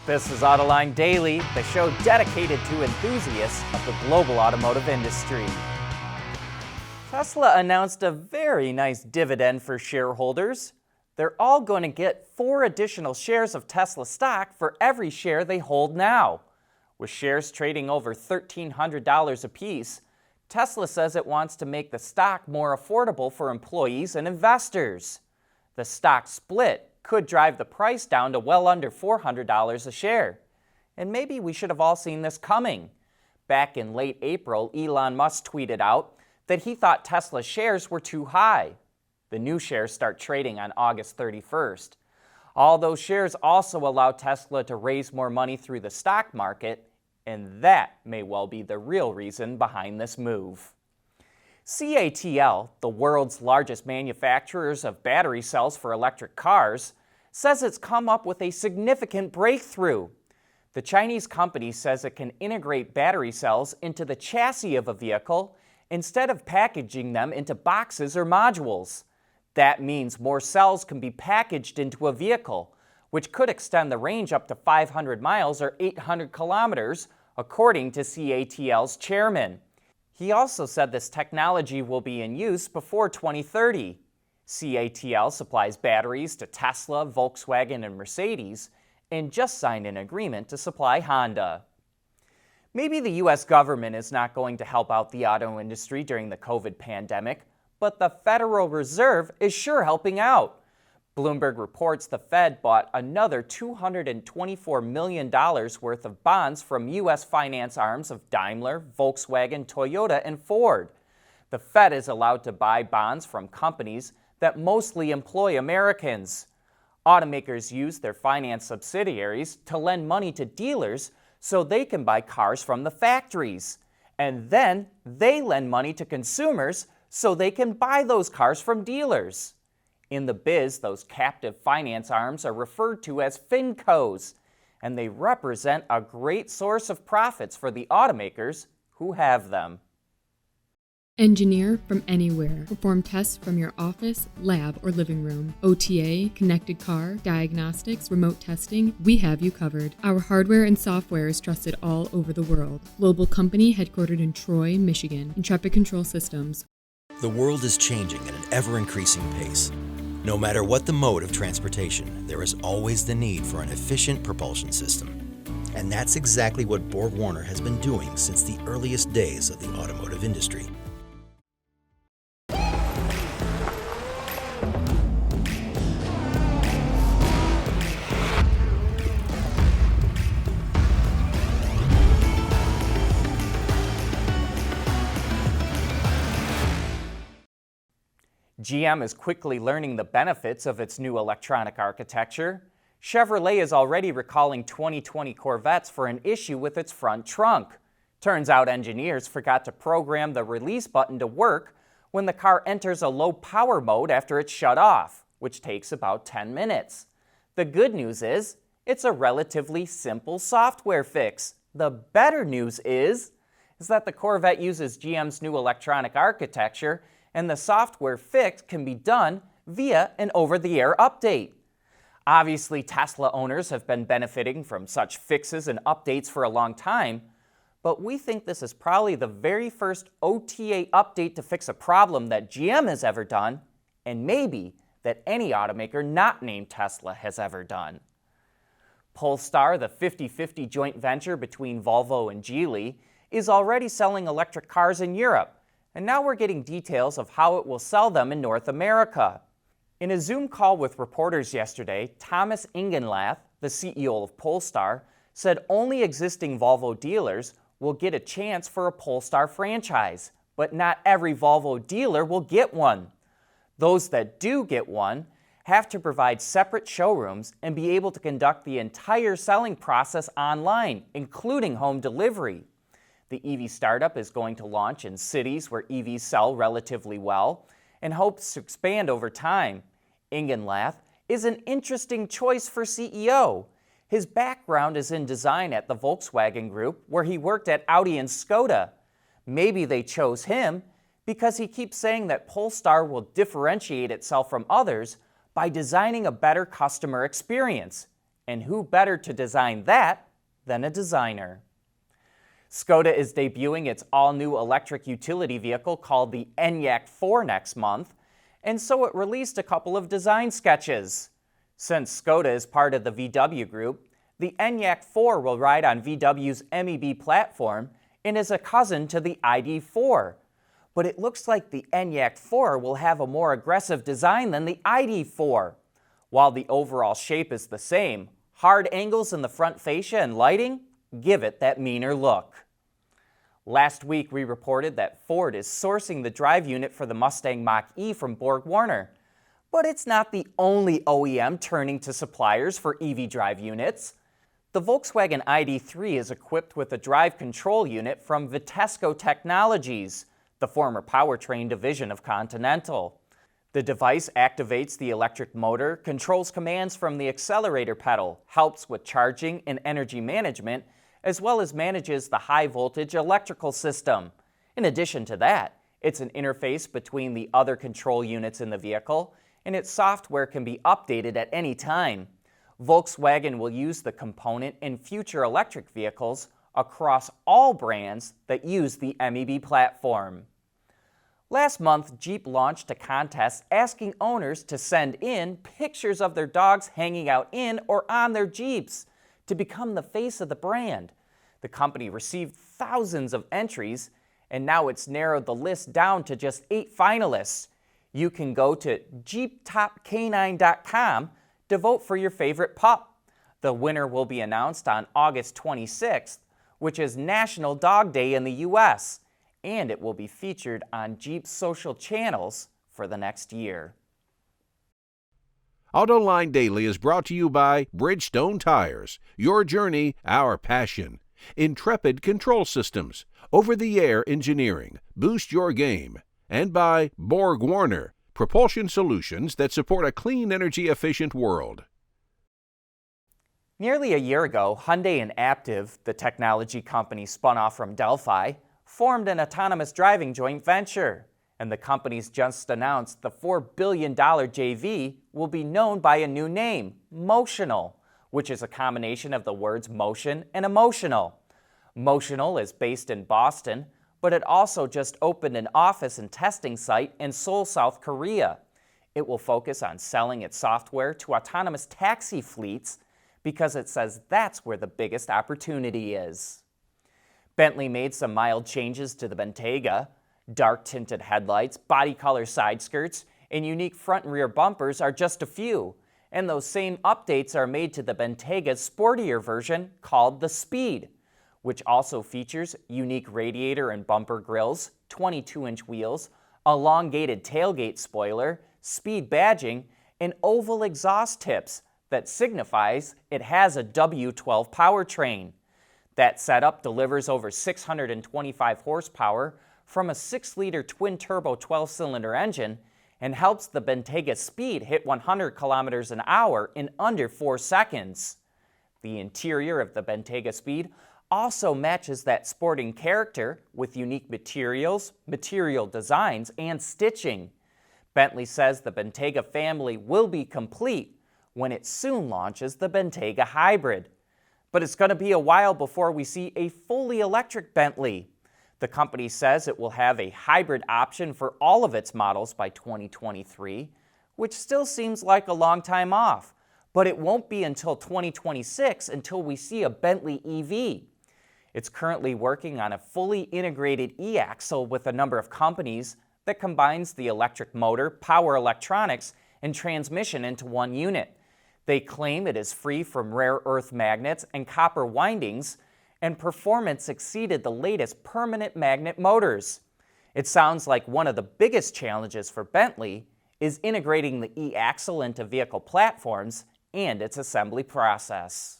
This is Autoline Daily, the show dedicated to enthusiasts of the global automotive industry. Tesla announced a very nice dividend for shareholders. They're all going to get 4 additional shares of Tesla stock for every share they hold now. With shares trading over $1,300 apiece, Tesla says it wants to make the stock more affordable for employees and investors. The stock split could drive the price down to well under $400 a share. And maybe we should have all seen this coming. Back in late April, Elon Musk tweeted out that he thought Tesla shares were too high. The new shares start trading on August 31st. All those shares also allow Tesla to raise more money through the stock market, and that may well be the real reason behind this move. CATL, the world's largest manufacturers of battery cells for electric cars, says it's come up with a significant breakthrough. The Chinese company says it can integrate battery cells into the chassis of a vehicle instead of packaging them into boxes or modules. That means more cells can be packaged into a vehicle, which could extend the range up to 500 miles or 800 kilometers, according to CATL's chairman. He also said this technology will be in use before 2030. CATL supplies batteries to Tesla, Volkswagen, and Mercedes, and just signed an agreement to supply Honda. Maybe the U.S. government is not going to help out the auto industry during the COVID pandemic, but the Federal Reserve is sure helping out. Bloomberg reports the Fed bought another $224 million worth of bonds from U.S. finance arms of Daimler, Volkswagen, Toyota, and Ford. The Fed is allowed to buy bonds from companies that mostly employ Americans. Automakers use their finance subsidiaries to lend money to dealers so they can buy cars from the factories. And then they lend money to consumers so they can buy those cars from dealers. In the biz, those captive finance arms are referred to as FinCos, and they represent a great source of profits for the automakers who have them. Engineer from anywhere. Perform tests from your office, lab, or living room. OTA, connected car, diagnostics, remote testing, we have you covered. Our hardware and software is trusted all over the world. Global company headquartered in Troy, Michigan. Intrepid Control Systems. The world is changing at an ever-increasing pace. No matter what the mode of transportation, there is always the need for an efficient propulsion system. And that's exactly what BorgWarner has been doing since the earliest days of the automotive industry. GM is quickly learning the benefits of its new electronic architecture. Chevrolet is already recalling 2020 Corvettes for an issue with its front trunk. Turns out engineers forgot to program the release button to work when the car enters a low power mode after it's shut off, which takes about 10 minutes. The good news is, it's a relatively simple software fix. The better news is that the Corvette uses GM's new electronic architecture, and the software fix can be done via an over-the-air update. Obviously, Tesla owners have been benefiting from such fixes and updates for a long time, but we think this is probably the very first OTA update to fix a problem that GM has ever done, and maybe that any automaker not named Tesla has ever done. Polestar, the 50-50 joint venture between Volvo and Geely, is already selling electric cars in Europe, and now we're getting details of how it will sell them in North America. In a Zoom call with reporters yesterday, Thomas Ingenlath, the CEO of Polestar, said only existing Volvo dealers will get a chance for a Polestar franchise, but not every Volvo dealer will get one. Those that do get one have to provide separate showrooms and be able to conduct the entire selling process online, including home delivery. The EV startup is going to launch in cities where EVs sell relatively well and hopes to expand over time. Ingenlath is an interesting choice for CEO. His background is in design at the Volkswagen Group, where he worked at Audi and Skoda. Maybe they chose him because he keeps saying that Polestar will differentiate itself from others by designing a better customer experience. And who better to design that than a designer? Skoda is debuting its all-new electric utility vehicle called the ENYAQ 4 next month, and so it released a couple of design sketches. Since Skoda is part of the VW group, the ENYAQ 4 will ride on VW's MEB platform and is a cousin to the ID4. But it looks like the ENYAQ 4 will have a more aggressive design than the ID4. While the overall shape is the same, hard angles in the front fascia and lighting give it that meaner look. Last week, we reported that Ford is sourcing the drive unit for the Mustang Mach-E from BorgWarner. But it's not the only OEM turning to suppliers for EV drive units. The Volkswagen ID.3 is equipped with a drive control unit from Vitesco Technologies, the former powertrain division of Continental. The device activates the electric motor, controls commands from the accelerator pedal, helps with charging and energy management, as well as manages the high-voltage electrical system. In addition to that, it's an interface between the other control units in the vehicle, and its software can be updated at any time. Volkswagen will use the component in future electric vehicles across all brands that use the MEB platform. Last month, Jeep launched a contest asking owners to send in pictures of their dogs hanging out in or on their Jeeps to become the face of the brand. The company received thousands of entries, and now it's narrowed the list down to just 8 finalists. You can go to jeeptopcanine.com to vote for your favorite pup. The winner will be announced on August 26th, which is National Dog Day in the U.S., and it will be featured on Jeep's social channels for the next year. Autoline Daily is brought to you by Bridgestone Tires, your journey, our passion. Intrepid Control Systems, over-the-air engineering, boost your game. And by BorgWarner, propulsion solutions that support a clean, energy-efficient world. Nearly a year ago, Hyundai and Aptiv, the technology company spun off from Delphi, formed an autonomous driving joint venture. And the companies just announced the $4 billion JV will be known by a new name, Motional, which is a combination of the words motion and emotional. Motional is based in Boston, but it also just opened an office and testing site in Seoul, South Korea. It will focus on selling its software to autonomous taxi fleets because it says that's where the biggest opportunity is. Bentley made some mild changes to the Bentayga. Dark tinted headlights, body color side skirts, and unique front and rear bumpers are just a few. And those same updates are made to the Bentayga's sportier version called the Speed, which also features unique radiator and bumper grills, 22-inch wheels, elongated tailgate spoiler, speed badging, and oval exhaust tips that signifies it has a W12 powertrain. That setup delivers over 625 horsepower from a 6-liter twin-turbo 12-cylinder engine and helps the Bentayga Speed hit 100 kilometers an hour in under 4 seconds. The interior of the Bentayga Speed also matches that sporting character with unique materials, material designs, and stitching. Bentley says the Bentayga family will be complete when it soon launches the Bentayga Hybrid. But it's going to be a while before we see a fully electric Bentley. The company says it will have a hybrid option for all of its models by 2023, which still seems like a long time off, but it won't be until 2026 until we see a Bentley EV. It's currently working on a fully integrated e-axle with a number of companies that combines the electric motor, power electronics, and transmission into one unit. They claim it is free from rare earth magnets and copper windings, and performance exceeded the latest permanent magnet motors. It sounds like one of the biggest challenges for Bentley is integrating the e-axle into vehicle platforms and its assembly process.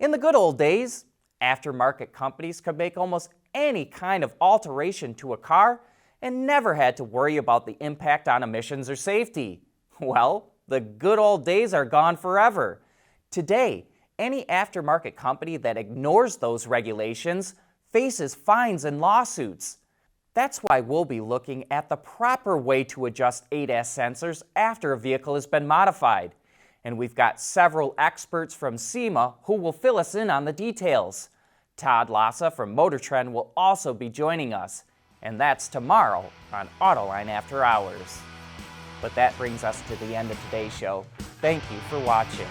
In the good old days, aftermarket companies could make almost any kind of alteration to a car and never had to worry about the impact on emissions or safety. Well, the good old days are gone forever. Today, any aftermarket company that ignores those regulations faces fines and lawsuits. That's why we'll be looking at the proper way to adjust ADAS sensors after a vehicle has been modified. And we've got several experts from SEMA who will fill us in on the details. Todd Lassa from Motor Trend will also be joining us, and that's tomorrow on Autoline After Hours. But that brings us to the end of today's show. Thank you for watching.